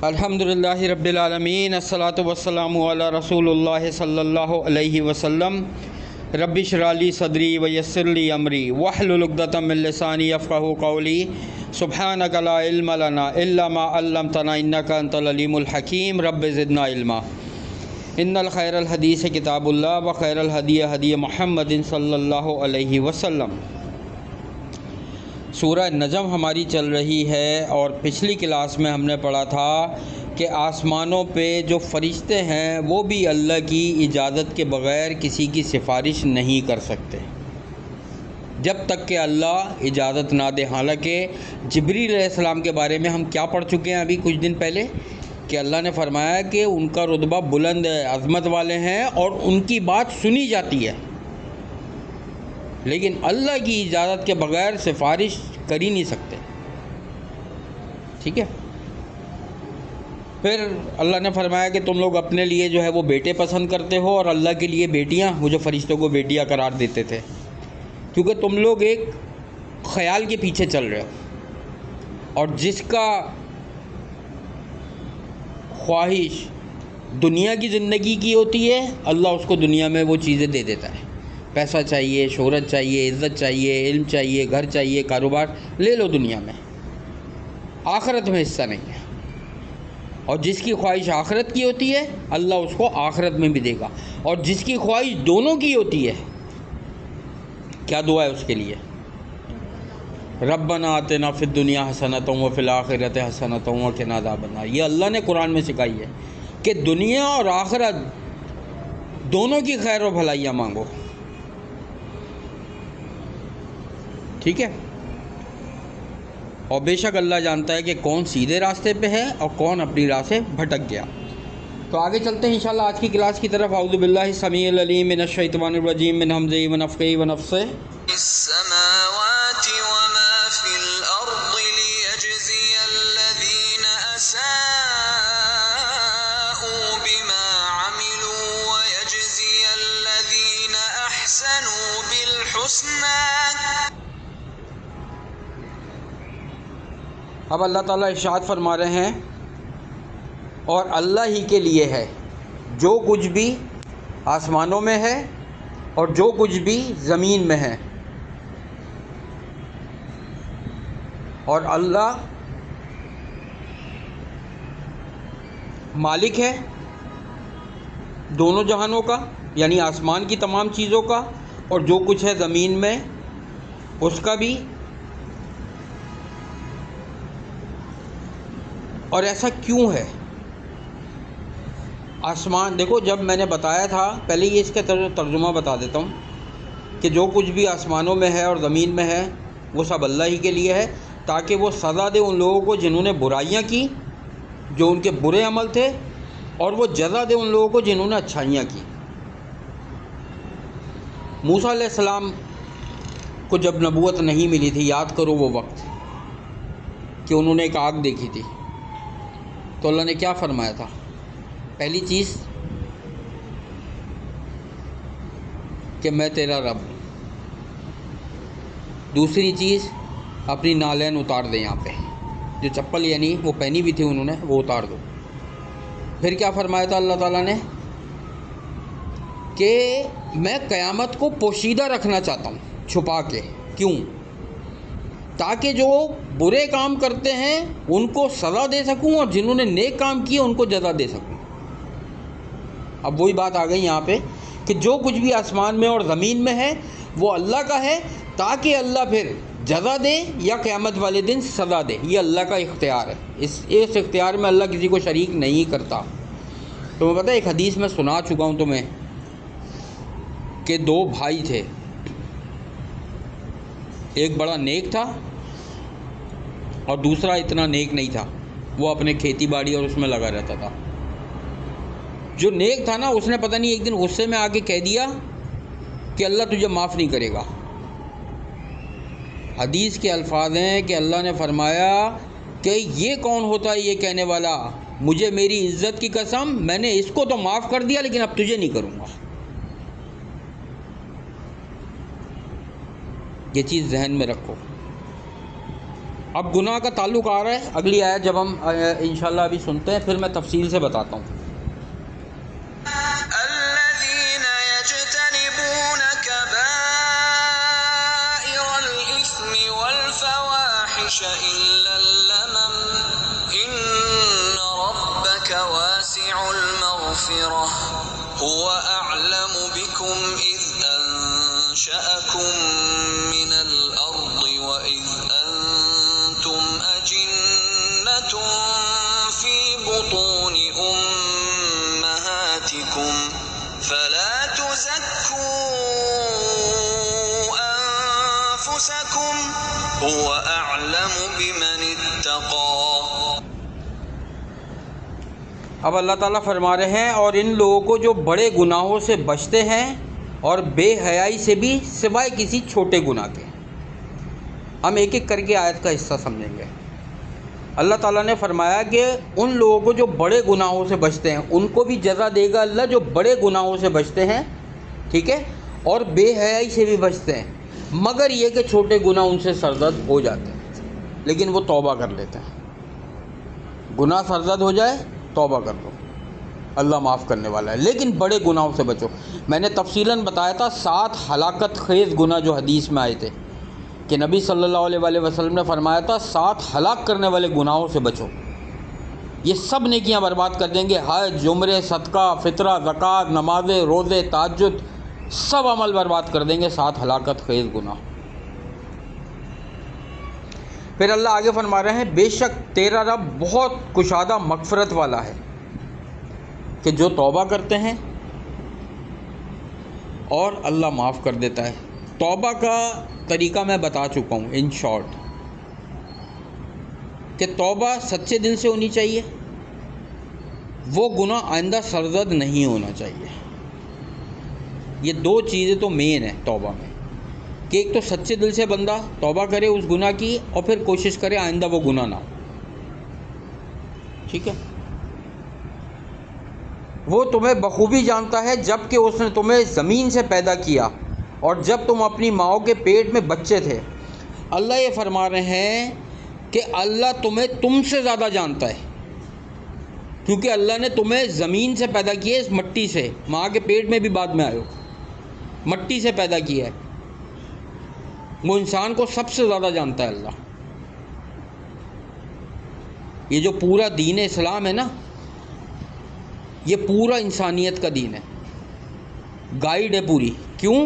الحمدللہ رب العالمین، الصلاۃ والسلام علی رسول اللہ صلی اللہ علیہ وسلم۔ رب اشرح لی صدری ویسر لی امری واحلل عقدۃ من لسانی یفقہوا قولی۔ سبحانک لا علم لنا الا ما علمتنا انک انت العلیم الحکیم۔ رب زدنا علما۔ ان الخیر الحدیث کتاب اللہ وخیر الہدی ہدی محمد صلی اللہ علیہ وسلم۔ سورہ نجم ہماری چل رہی ہے اور پچھلی کلاس میں ہم نے پڑھا تھا کہ آسمانوں پہ جو فرشتے ہیں وہ بھی اللہ کی اجازت کے بغیر کسی کی سفارش نہیں کر سکتے جب تک کہ اللہ اجازت نہ دے۔ حالانکہ جبریل علیہ السلام کے بارے میں ہم کیا پڑھ چکے ہیں ابھی کچھ دن پہلے کہ اللہ نے فرمایا کہ ان کا رتبہ بلند ہے، عظمت والے ہیں اور ان کی بات سنی جاتی ہے، لیکن اللہ کی اجازت کے بغیر سفارش کر ہی نہیں سکتے۔ ٹھیک ہے، پھر اللہ نے فرمایا کہ تم لوگ اپنے لیے جو ہے وہ بیٹے پسند کرتے ہو اور اللہ کے لیے بیٹیاں، وہ جو فرشتوں کو بیٹیاں قرار دیتے تھے، کیونکہ تم لوگ ایک خیال کے پیچھے چل رہے ہو، اور جس کا خواہش دنیا کی زندگی کی ہوتی ہے اللہ اس کو دنیا میں وہ چیزیں دے دیتا ہے۔ پیسہ چاہیے، شہرت چاہیے، عزت چاہیے، علم چاہیے، گھر چاہیے، کاروبار لے لو دنیا میں، آخرت میں حصہ نہیں ہے۔ اور جس کی خواہش آخرت کی ہوتی ہے اللہ اس کو آخرت میں بھی دے گا، اور جس کی خواہش دونوں کی ہوتی ہے کیا دعا ہے اس کے لیے؟ ربنا آتنا فی الدنیا حسنۃ وفی الآخرۃ حسنۃ وقنا عذاب النار۔ یہ اللہ نے قرآن میں سکھائی ہے کہ دنیا اور آخرت دونوں کی خیر و بھلائیاں مانگو۔ ٹھیک ہے، اور بے شک اللہ جانتا ہے کہ کون سیدھے راستے پہ ہے اور کون اپنی راہ سے بھٹک گیا۔ تو آگے چلتے ہیں انشاءاللہ آج کی کلاس کی طرف۔ اعوذ باللہ السمیع العلیم من الشیطان الرجیم من ہمزہ ونفخہ ونفثہ۔ السماوات وما في الأرض ليجزي الذين أساءوا بما عملوا ويجزي الذين أحسنوا بالحسنى۔ اب اللہ تعالیٰ ارشاد فرما رہے ہیں اور اللہ ہی کے لیے ہے جو کچھ بھی آسمانوں میں ہے اور جو کچھ بھی زمین میں ہے، اور اللہ مالک ہے دونوں جہانوں کا، یعنی آسمان کی تمام چیزوں کا اور جو کچھ ہے زمین میں اس کا بھی۔ اور ایسا کیوں ہے؟ آسمان دیکھو، جب میں نے بتایا تھا پہلے یہ اس کا ترجمہ بتا دیتا ہوں کہ جو کچھ بھی آسمانوں میں ہے اور زمین میں ہے وہ سب اللہ ہی کے لیے ہے، تاکہ وہ سزا دے ان لوگوں کو جنہوں نے برائیاں کی، جو ان کے برے عمل تھے، اور وہ جزا دے ان لوگوں کو جنہوں نے اچھائیاں کی۔ موسیٰ علیہ السلام کو جب نبوت نہیں ملی تھی، یاد کرو وہ وقت کہ انہوں نے ایک آگ دیکھی تھی، تو اللہ نے کیا فرمایا تھا؟ پہلی چیز کہ میں تیرا رب ہوں، دوسری چیز اپنی نالین اتار دے، یہاں پہ جو چپل یعنی وہ پہنی بھی تھی انہوں نے وہ اتار دو۔ پھر کیا فرمایا تھا اللہ تعالیٰ نے کہ میں قیامت کو پوشیدہ رکھنا چاہتا ہوں، چھپا کے۔ کیوں؟ تاکہ جو برے کام کرتے ہیں ان کو سزا دے سکوں اور جنہوں نے نیک کام کیے ان کو جزا دے سکوں۔ اب وہی بات آ گئی یہاں پہ کہ جو کچھ بھی آسمان میں اور زمین میں ہے وہ اللہ کا ہے، تاکہ اللہ پھر جزا دے یا قیامت والے دن سزا دے۔ یہ اللہ کا اختیار ہے، اس اختیار میں اللہ کسی کو شریک نہیں کرتا۔ تمہیں پتہ ہے ایک حدیث میں سنا چکا ہوں تمہیں کہ دو بھائی تھے، ایک بڑا نیک تھا اور دوسرا اتنا نیک نہیں تھا، وہ اپنے کھیتی باڑی اور اس میں لگا رہتا تھا۔ جو نیک تھا نا اس نے پتہ نہیں ایک دن غصے میں آ کے کہہ دیا کہ اللہ تجھے معاف نہیں کرے گا۔ حدیث کے الفاظ ہیں کہ اللہ نے فرمایا کہ یہ کون ہوتا ہے یہ کہنے والا، مجھے میری عزت کی قسم میں نے اس کو تو معاف کر دیا لیکن اب تجھے نہیں کروں گا۔ یہ چیز ذہن میں رکھو۔ اب گناہ کا تعلق آ رہا ہے اگلی آیت جب ہم انشاءاللہ ابھی سنتے ہیں، پھر میں تفصیل سے بتاتا ہوں۔ الذين يجتنبون كبائر الإثم والفواحش إلا اللمم إن ربك واسع المغفرة هو أعلم بكم إذ أنشأكم من الأرض وإذ أنتم أجنة في بطون أمهاتكم فلا تزكوا أنفسكم هو أعلم بمن اتقى۔ اب اللہ تعالیٰ فرما رہے ہیں اور ان لوگوں کو جو بڑے گناہوں سے بچتے ہیں اور بے حیائی سے بھی سوائے کسی چھوٹے گناہ کے۔ ہم ایک ایک کر کے آیت کا حصہ سمجھیں گے۔ اللہ تعالیٰ نے فرمایا کہ ان لوگوں کو جو بڑے گناہوں سے بچتے ہیں ان کو بھی جزا دے گا اللہ، جو بڑے گناہوں سے بچتے ہیں، ٹھیک ہے، اور بے حیائی سے بھی بچتے ہیں، مگر یہ کہ چھوٹے گناہ ان سے سرزد ہو جاتے ہیں لیکن وہ توبہ کر لیتے ہیں۔ گناہ سرزد ہو جائے توبہ کر دو، اللہ معاف کرنے والا ہے، لیکن بڑے گناہوں سے بچو۔ میں نے تفصیلاً بتایا تھا 7 ہلاکت خیز گناہ جو حدیث میں آئے تھے کہ نبی صلی اللہ علیہ وآلہ وسلم نے فرمایا تھا 7 ہلاک کرنے والے گناہوں سے بچو، یہ سب نیکیاں برباد کر دیں گے، حج، عمرے، صدقہ، فطرہ، زکوٰۃ، نمازیں، روزے، تہجد، سب عمل برباد کر دیں گے 7 ہلاکت خیز گناہ۔ پھر اللہ آگے فرما رہے ہیں بے شک تیرا رب بہت کشادہ مغفرت والا ہے کہ جو توبہ کرتے ہیں اور اللہ معاف کر دیتا ہے۔ توبہ کا طریقہ میں بتا چکا ہوں ان شارٹ کہ توبہ سچے دل سے ہونی چاہیے، وہ گناہ آئندہ سرزد نہیں ہونا چاہیے۔ یہ 2 چیزیں تو مین ہیں توبہ میں کہ ایک تو سچے دل سے بندہ توبہ کرے اس گناہ کی اور پھر کوشش کرے آئندہ وہ گناہ نہ ہو، ٹھیک ہے۔ وہ تمہیں بخوبی جانتا ہے جب کہ اس نے تمہیں زمین سے پیدا کیا اور جب تم اپنی ماؤں کے پیٹ میں بچے تھے۔ اللہ یہ فرما رہے ہیں کہ اللہ تمہیں تم سے زیادہ جانتا ہے، کیونکہ اللہ نے تمہیں زمین سے پیدا کیا ہے، اس مٹی سے، ماں کے پیٹ میں بھی بعد میں آئے ہو، مٹی سے پیدا کیا ہے۔ وہ انسان کو سب سے زیادہ جانتا ہے اللہ۔ یہ جو پورا دین اسلام ہے نا، یہ پورا انسانیت کا دین ہے، گائیڈ ہے پوری۔ کیوں؟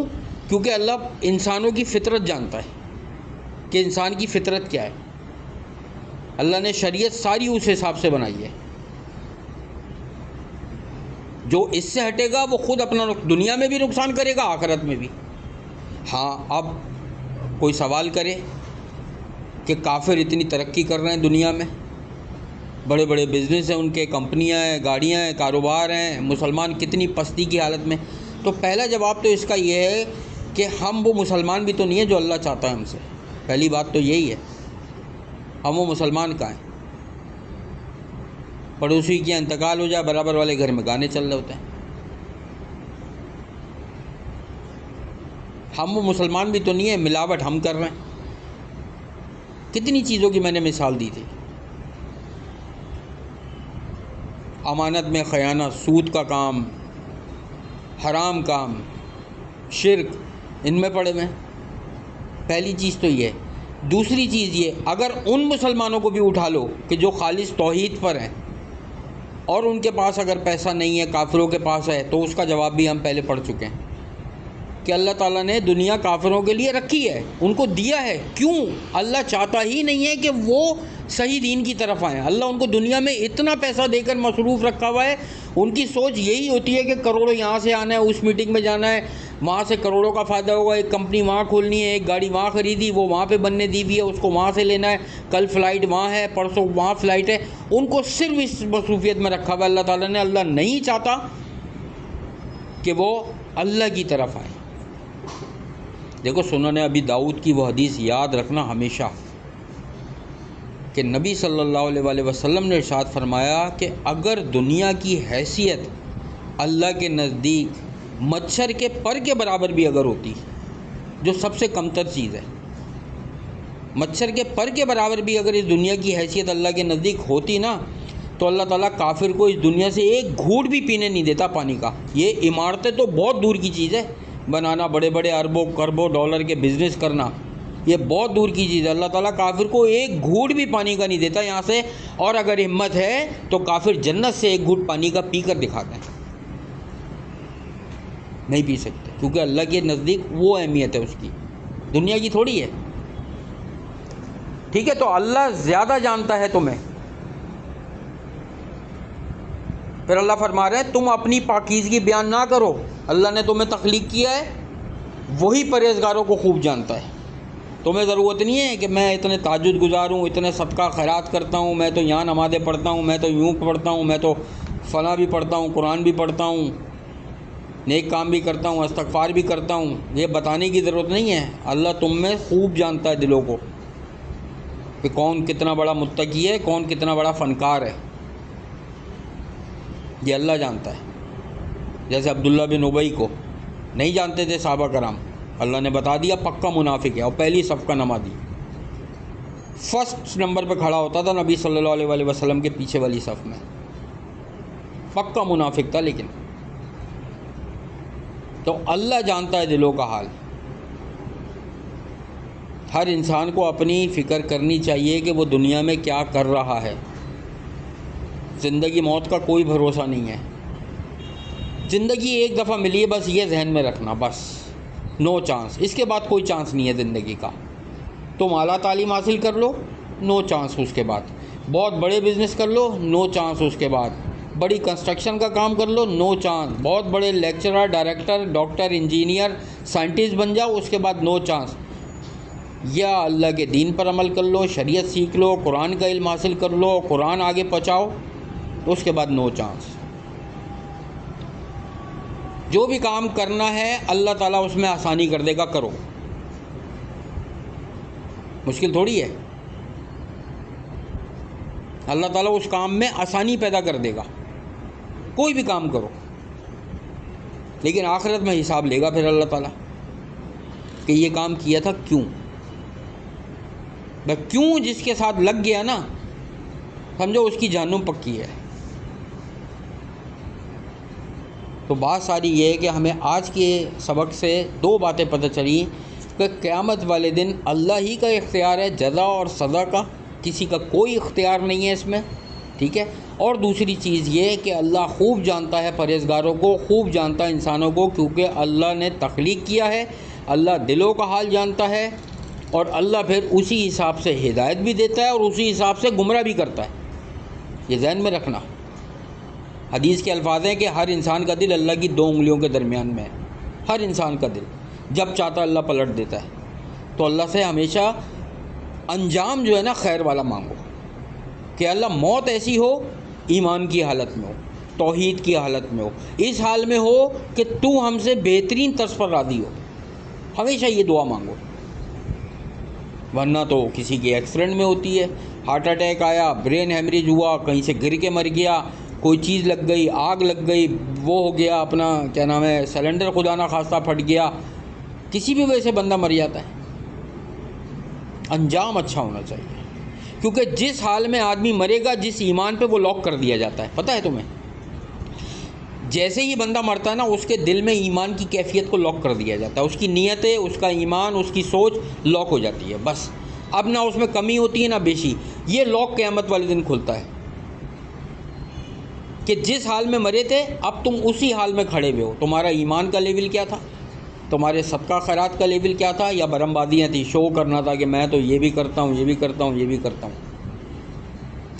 کیونکہ اللہ انسانوں کی فطرت جانتا ہے کہ انسان کی فطرت کیا ہے۔ اللہ نے شریعت ساری اس حساب سے بنائی ہے، جو اس سے ہٹے گا وہ خود اپنا دنیا میں بھی نقصان کرے گا، آخرت میں بھی۔ ہاں، اب کوئی سوال کرے کہ کافر اتنی ترقی کر رہے ہیں دنیا میں، بڑے بڑے بزنس ہیں ان کے، کمپنیاں ہیں، گاڑیاں ہیں، کاروبار ہیں، مسلمان کتنی پستی کی حالت میں۔ تو پہلا جواب تو اس کا یہ ہے کہ ہم وہ مسلمان بھی تو نہیں ہیں جو اللہ چاہتا ہے ہم سے، پہلی بات تو یہی ہے۔ ہم وہ مسلمان کہاں ہیں؟ پڑوسی کا انتقال ہو جائے برابر والے گھر میں گانے چل رہے ہوتے ہیں۔ ہم وہ مسلمان بھی تو نہیں ہیں، ملاوٹ ہم کر رہے ہیں۔ کتنی چیزوں کی میں نے مثال دی تھی، امانت میں خیانت، سود کا کام، حرام کام، شرک، ان میں پڑے ہوئے ہیں۔ پہلی چیز تو یہ ہے۔ دوسری چیز یہ، اگر ان مسلمانوں کو بھی اٹھا لو کہ جو خالص توحید پر ہیں اور ان کے پاس اگر پیسہ نہیں ہے، کافروں کے پاس ہے، تو اس کا جواب بھی ہم پہلے پڑھ چکے ہیں کہ اللہ تعالیٰ نے دنیا کافروں کے لیے رکھی ہے، ان کو دیا ہے۔ کیوں؟ اللہ چاہتا ہی نہیں ہے کہ وہ صحیح دین کی طرف آئیں۔ اللہ ان کو دنیا میں اتنا پیسہ دے کر مصروف رکھا ہوا ہے، ان کی سوچ یہی ہوتی ہے کہ کروڑوں یہاں سے آنا ہے، اس میٹنگ میں جانا ہے، وہاں سے کروڑوں کا فائدہ ہوگا، ایک کمپنی وہاں کھولنی ہے، ایک گاڑی وہاں خریدی، وہ وہاں پہ بننے دی ہوئی ہے، اس کو وہاں سے لینا ہے، کل فلائٹ وہاں ہے، پرسوں وہاں فلائٹ ہے۔ ان کو صرف اس مصروفیت میں رکھا ہوا ہے اللہ تعالیٰ نے۔ اللہ نہیں چاہتا کہ وہ اللہ کی طرف آئیں۔ دیکھو سنن ابی داؤد کی وہ حدیث یاد رکھنا ہمیشہ کہ نبی صلی اللہ علیہ وآلہ وسلم نے ارشاد فرمایا کہ اگر دنیا کی حیثیت اللہ کے نزدیک مچھر کے پر کے برابر بھی اگر ہوتی، جو سب سے کمتر چیز ہے، مچھر کے پر کے برابر بھی اگر اس دنیا کی حیثیت اللہ کے نزدیک ہوتی نا تو اللہ تعالیٰ کافر کو اس دنیا سے ایک گھونٹ بھی پینے نہیں دیتا پانی کا۔ یہ عمارتیں تو بہت دور کی چیز ہے، بنانا، بڑے بڑے اربوں کربوں ڈالر کے بزنس کرنا، یہ بہت دور کی چیز ہے۔ اللہ تعالیٰ کافر کو ایک گھونٹ بھی پانی کا نہیں دیتا یہاں سے، اور اگر ہمت ہے تو کافر جنت سے ایک گھونٹ پانی کا پی کر دکھاتے ہیں۔ نہیں پی سکتے، کیونکہ اللہ کے نزدیک وہ اہمیت ہے اس کی، دنیا کی تھوڑی ہے۔ ٹھیک ہے، تو اللہ زیادہ جانتا ہے تمہیں۔ پھر اللہ فرما رہے ہیں تم اپنی پاکیزگی بیان نہ کرو، اللہ نے تمہیں تخلیق کیا ہے، وہی پرہیزگاروں کو خوب جانتا ہے۔ تمہیں ضرورت نہیں ہے کہ میں اتنے تہجد گزار ہوں، اتنے صدقہ خیرات کرتا ہوں، میں تو یہاں نمازیں پڑھتا ہوں، میں تو یوں پڑھتا ہوں، میں تو فلاں بھی پڑھتا ہوں، قرآن بھی پڑھتا ہوں، نیک کام بھی کرتا ہوں، استغفار بھی کرتا ہوں، یہ بتانے کی ضرورت نہیں ہے۔ اللہ تم میں خوب جانتا ہے دلوں کو، کہ کون کتنا بڑا متقی ہے، کون کتنا بڑا فنکار ہے، یہ اللہ جانتا ہے۔ جیسے عبداللہ بن ابی کو نہیں جانتے تھے صحابہ کرام، اللہ نے بتا دیا پکا منافق ہے، اور پہلی صف کا نمازی، فرسٹ نمبر پہ کھڑا ہوتا تھا نبی صلی اللہ علیہ وآلہ وسلم کے پیچھے والی صف میں، پکا منافق تھا۔ لیکن تو اللہ جانتا ہے دلوں کا حال۔ ہر انسان کو اپنی فکر کرنی چاہیے کہ وہ دنیا میں کیا کر رہا ہے۔ زندگی موت کا کوئی بھروسہ نہیں ہے، زندگی ایک دفعہ ملی ہے، بس یہ ذہن میں رکھنا، بس نو چانس، اس کے بعد کوئی چانس نہیں ہے زندگی کا۔ تم اعلیٰ تعلیم حاصل کر لو، نو چانس اس کے بعد، بہت بڑے بزنس کر لو، نو چانس اس کے بعد، بڑی کنسٹرکشن کا کام کر لو، نو چانس، بہت بڑے lecturer, director, doctor, engineer, scientist بن جاؤ، اس کے بعد نو چانس۔ یا اللہ کے دین پر عمل کر لو، شریعت سیکھ لو، قرآن کا علم حاصل کر لو، قرآن آگے پہنچاؤ، اس کے بعد نو چانس۔ جو بھی کام کرنا ہے اللہ تعالیٰ اس میں آسانی کر دے گا، کرو، مشکل تھوڑی ہے، اللہ تعالیٰ اس کام میں آسانی پیدا کر دے گا، کوئی بھی کام کرو۔ لیکن آخرت میں حساب لے گا پھر اللہ تعالیٰ کہ یہ کام کیا تھا کیوں، بس کیوں جس کے ساتھ لگ گیا نا، سمجھو اس کی جہنم پکی ہے۔ تو بات ساری یہ ہے کہ ہمیں آج کے سبق سے دو باتیں پتہ چلی کہ قیامت والے دن اللہ ہی کا اختیار ہے جزا اور سزا کا، کسی کا کوئی اختیار نہیں ہے اس میں، ٹھیک ہے۔ اور دوسری چیز یہ کہ اللہ خوب جانتا ہے پرہیزگاروں کو، خوب جانتا ہے انسانوں کو، کیونکہ اللہ نے تخلیق کیا ہے، اللہ دلوں کا حال جانتا ہے، اور اللہ پھر اسی حساب سے ہدایت بھی دیتا ہے اور اسی حساب سے گمراہ بھی کرتا ہے۔ یہ ذہن میں رکھنا۔ حدیث کے الفاظ ہیں کہ ہر انسان کا دل اللہ کی دو انگلیوں کے درمیان میں ہے، ہر انسان کا دل، جب چاہتا اللہ پلٹ دیتا ہے۔ تو اللہ سے ہمیشہ انجام جو ہے نا خیر والا مانگو، کہ اللہ موت ایسی ہو ایمان کی حالت میں ہو، توحید کی حالت میں ہو، اس حال میں ہو کہ تو ہم سے بہترین طرز پر راضی ہو، ہمیشہ یہ دعا مانگو۔ ورنہ تو کسی کی ایکسیڈنٹ میں ہوتی ہے، ہارٹ اٹیک آیا، برین ہیمریج ہوا، کہیں سے گر کے مر گیا، کوئی چیز لگ گئی، آگ لگ گئی، وہ ہو گیا اپنا کیا نام ہے سلنڈر خدا نہ خواستہ پھٹ گیا، کسی بھی وجہ سے بندہ مر جاتا ہے۔ انجام اچھا ہونا چاہیے، کیونکہ جس حال میں آدمی مرے گا جس ایمان پہ وہ لاک کر دیا جاتا ہے، پتہ ہے تمہیں؟ جیسے ہی بندہ مرتا ہے نا اس کے دل میں ایمان کی کیفیت کو لاک کر دیا جاتا ہے، اس کی نیتیں، اس کا ایمان، اس کی سوچ لاک ہو جاتی ہے، بس اب نہ اس میں کمی ہوتی ہے نہ بیشی۔ یہ لاک قیامت والے دن کھلتا ہے کہ جس حال میں مرے تھے اب تم اسی حال میں کھڑے ہوئے ہو، تمہارا ایمان کا لیول کیا تھا، تمہارے صدقہ خیرات کا لیول کیا تھا، یا برم بازیاں تھیں، شو کرنا تھا کہ میں تو یہ بھی کرتا ہوں، یہ بھی کرتا ہوں، یہ بھی کرتا ہوں۔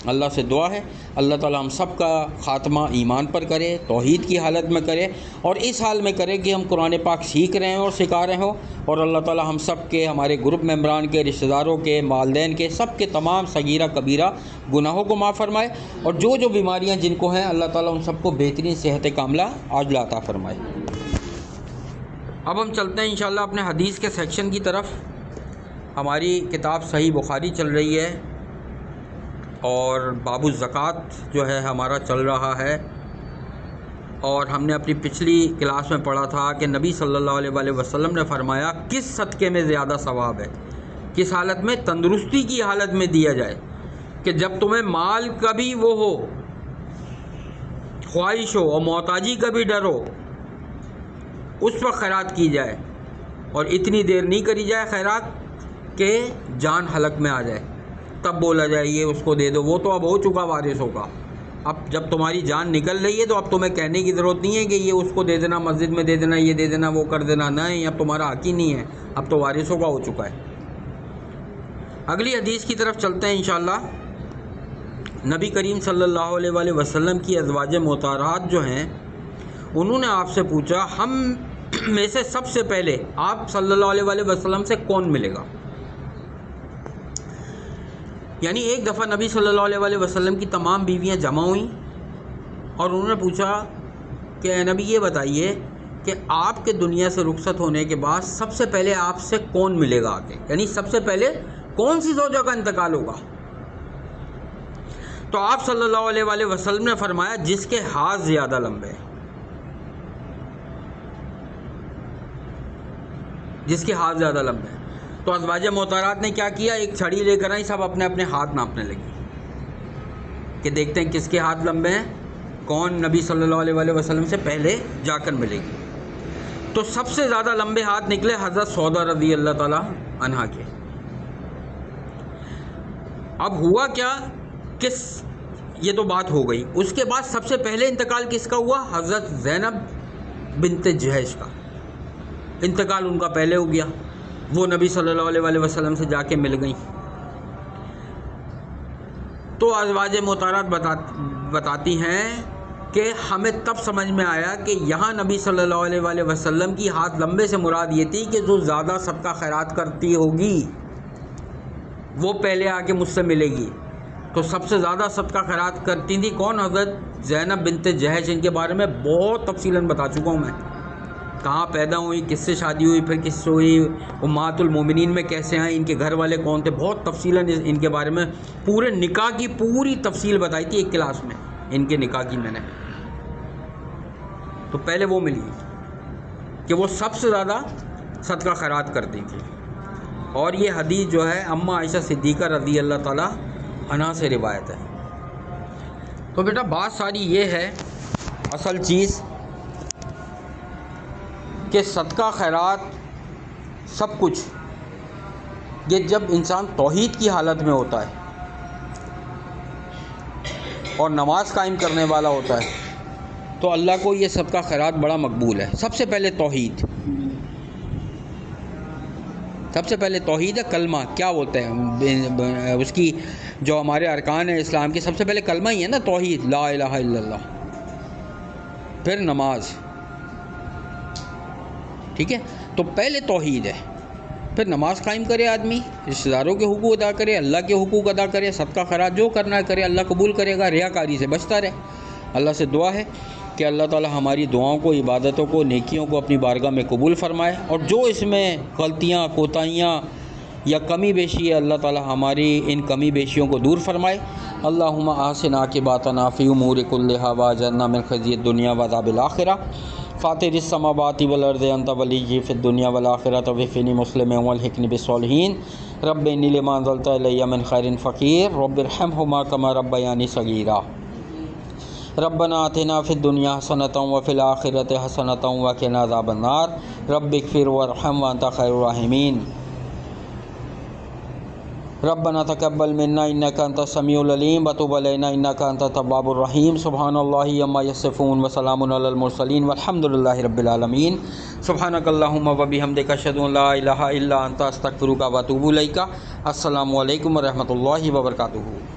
اللہ سے دعا ہے اللہ تعالی ہم سب کا خاتمہ ایمان پر کرے، توحید کی حالت میں کرے، اور اس حال میں کرے کہ ہم قرآن پاک سیکھ رہے ہیں اور سکھا رہے ہوں، اور اللہ تعالی ہم سب کے، ہمارے گروپ ممبران کے، رشتہ داروں کے، والدین کے، سب کے تمام صغیرہ کبیرہ گناہوں کو معاف فرمائے، اور جو جو بیماریاں جن کو ہیں اللہ تعالی ان سب کو بہترین صحت کاملہ عاجلہ عطا فرمائے۔ اب ہم چلتے ہیں انشاءاللہ اپنے حدیث کے سیکشن کی طرف۔ ہماری کتاب صحیح بخاری چل رہی ہے، اور باب الزکوٰۃ جو ہے ہمارا چل رہا ہے، اور ہم نے اپنی پچھلی کلاس میں پڑھا تھا کہ نبی صلی اللہ علیہ وآلہ وسلم نے فرمایا کس صدقے میں زیادہ ثواب ہے، کس حالت میں؟ تندرستی کی حالت میں دیا جائے، کہ جب تمہیں مال کا بھی وہ ہو، خواہش ہو، اور محتاجی کا بھی ڈر ہو، اس وقت خیرات کی جائے، اور اتنی دیر نہیں کری جائے خیرات کہ جان حلق میں آ جائے، تب بولا جائے یہ اس کو دے دو، وہ تو اب ہو چکا وارثوں کا۔ اب جب تمہاری جان نکل رہی ہے تو اب تمہیں کہنے کی ضرورت نہیں ہے کہ یہ اس کو دے دینا، مسجد میں دے دینا، یہ دے دینا، وہ کر دینا، نہیں، اب تمہارا حق ہی نہیں ہے، اب تو وارثوں کا ہو چکا ہے۔ اگلی حدیث کی طرف چلتے ہیں انشاءاللہ۔ نبی کریم صلی اللہ علیہ وآلہ وسلم کی ازواج مطہرات جو ہیں، انہوں نے آپ سے پوچھا ہم میں سے سب سے پہلے آپ صلی اللہ علیہ وآلہ وسلم سے کون ملے گا؟ یعنی ایک دفعہ نبی صلی اللہ علیہ وآلہ وسلم کی تمام بیویاں جمع ہوئیں اور انہوں نے پوچھا کہ اے نبی یہ بتائیے کہ آپ کے دنیا سے رخصت ہونے کے بعد سب سے پہلے آپ سے کون ملے گا آگے، یعنی سب سے پہلے کون سی زوجہ کا انتقال ہوگا؟ تو آپ صلی اللہ علیہ وآلہ وسلم نے فرمایا جس کے ہاتھ زیادہ لمبے، جس کے ہاتھ زیادہ لمبے۔ تو ازواج محترات نے کیا کیا؟ ایک چھڑی لے کر آئی، سب اپنے اپنے ہاتھ ناپنے لگی کہ دیکھتے ہیں کس کے ہاتھ لمبے ہیں، کون نبی صلی اللہ علیہ وآلہ وسلم سے پہلے جا کر ملے گی۔ تو سب سے زیادہ لمبے ہاتھ نکلے حضرت سودا رضی اللہ تعالی عنہا کے۔ اب ہوا کیا کہ یہ تو بات ہو گئی، اس کے بعد سب سے پہلے انتقال کس کا ہوا؟ حضرت زینب بنت جہش کا انتقال ان کا پہلے ہو گیا، وہ نبی صلی اللہ علیہ وآلہ وسلم سے جا کے مل گئیں۔ تو ازواج محترات بتاتی ہیں کہ ہمیں تب سمجھ میں آیا کہ یہاں نبی صلی اللہ علیہ وآلہ وسلم کی ہاتھ لمبے سے مراد یہ تھی کہ جو زیادہ صدقہ خیرات کرتی ہوگی وہ پہلے آ کے مجھ سے ملے گی۔ تو سب سے زیادہ صدقہ خیرات کرتی تھی کون؟ حضرت زینب بنت جہش۔ ان کے بارے میں بہت تفصیلاً بتا چکا ہوں میں، کہاں پیدا ہوئی، کس سے شادی ہوئی، پھر کس سے ہوئی، امہات المومنین میں کیسے آئیں، ان کے گھر والے کون تھے، بہت تفصیلاً ان کے بارے میں پورے نکاح کی پوری تفصیل بتائی تھی ایک کلاس میں، ان کے نکاح کی میں نے۔ تو پہلے وہ ملی کہ وہ سب سے زیادہ صدقہ خیرات کرتی تھی، اور یہ حدیث جو ہے اماں عائشہ صدیقہ رضی اللہ تعالی عنہا سے روایت ہے۔ تو بیٹا بات ساری یہ ہے، اصل چیز کہ صدقہ خیرات سب کچھ یہ جب انسان توحید کی حالت میں ہوتا ہے اور نماز قائم کرنے والا ہوتا ہے تو اللہ کو یہ صدقہ خیرات بڑا مقبول ہے۔ سب سے پہلے توحید، سب سے پہلے توحید ہے، کلمہ کیا بولتے ہیں اس کی جو ہمارے ارکان ہیں اسلام کی، سب سے پہلے کلمہ ہی ہے نا، توحید، لا الہ الا اللہ، پھر نماز، ٹھیک ہے؟ تو پہلے توحید ہے، پھر نماز قائم کرے آدمی، رشتہ داروں کے حقوق ادا کرے، اللہ کے حقوق ادا کرے، صدقہ خیرات جو کرنا ہے کرے، اللہ قبول کرے گا، ریاکاری سے بچتا رہے۔ اللہ سے دعا ہے کہ اللہ تعالی ہماری دعاؤں کو، عبادتوں کو، نیکیوں کو اپنی بارگاہ میں قبول فرمائے، اور جو اس میں غلطیاں، کوتاہیاں یا کمی بیشی ہے اللہ تعالی ہماری ان کمی بیشیوں کو دور فرمائے۔ اللہم احسن عاقبتنا فی امور کلھا واجرنا من خزی الدنیا وعذاب الآخرہ۔ فاطر السماوات والارض انت ولی فی الدنیا والآخرۃ وفنی مسلم والحقنی بالصالحین۔ رب انی لما انزلت الی من خیر فقیر رب ارحمہما کما ربیانی صغیرا۔ ربنا آتنا فی الدنیا حسنۃ وفی الآخرۃ حسنۃ وقنا عذاب النار۔ رب اغفر وارحم وانت خیر الراحمین۔ ربنا تقبل منا انک انت السمیع العلیم وتب علینا انک انت التواب الرحیم۔ سبحان اللہ عما یصفون وسلام علی المرسلین والحمد للہ رب العالمین۔ سبحانک اللہم وبحمدک اشہد ان لا الہ الا انت استغفرک واتوب الیک۔ السلام علیکم ورحمۃ اللہ وبرکاتہ۔